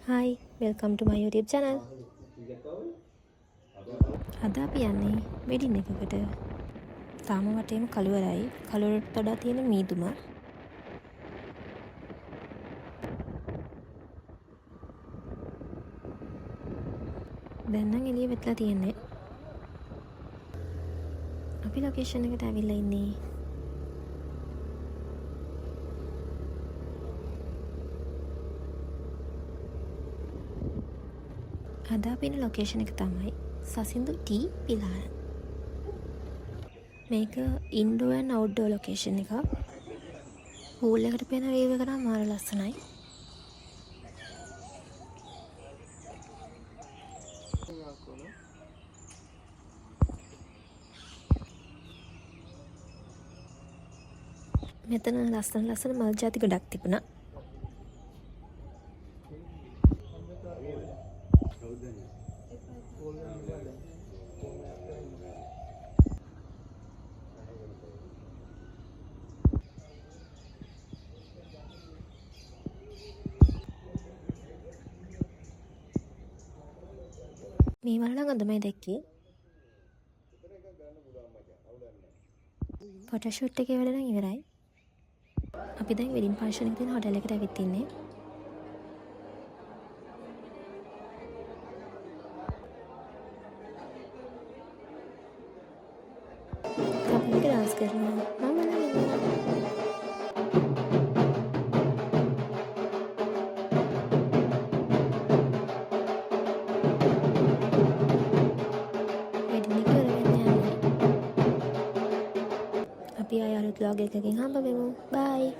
Hi, welcome to my YouTube channel. අද අපි යන්නේ වෙඩින් එකකට. තාම වටේම කළුවරයි. කළුවරට වඩා තියෙන මීදුම. දැන් නම් එළිය වෙట్లా තියෙන්නේ. අපි ලොකේෂන් එකට ඇවිල්ලා ඉන්නේ. අද අපි ඉන්න ලොකේෂන් එක තමයි සසින්දු ටී පිලාන. මේක ඉන්ඩෝර් ඇන්ඩ් අවුට්ඩෝර් ලොකේෂන් එකක්. පූල් එකට පේන වේව් එක නම් මාර ලස්සනයි. මෙතන ලස්සන මල් ජාති ගොඩක් තිබුණා. මේ වල නම් අදමයි දැක්කේ. ෆොටෝෂූට් එකේ වැඩ නම් ඉවරයි. අපි දැන් වෙඩින් ෆන්ක්ෂන් එකේ තියෙන හොටෙල් එකට ඇවිත් ඉන්නේ. කපල් එක ඩාන්ස් කරනවා. මම නම් ඉන්නවා. වෙඩින් එක ඉවර වෙන්න යන්නේ. අපි ආයෙ අලුත් vlog එකකින් හම්බ වෙමු. bye.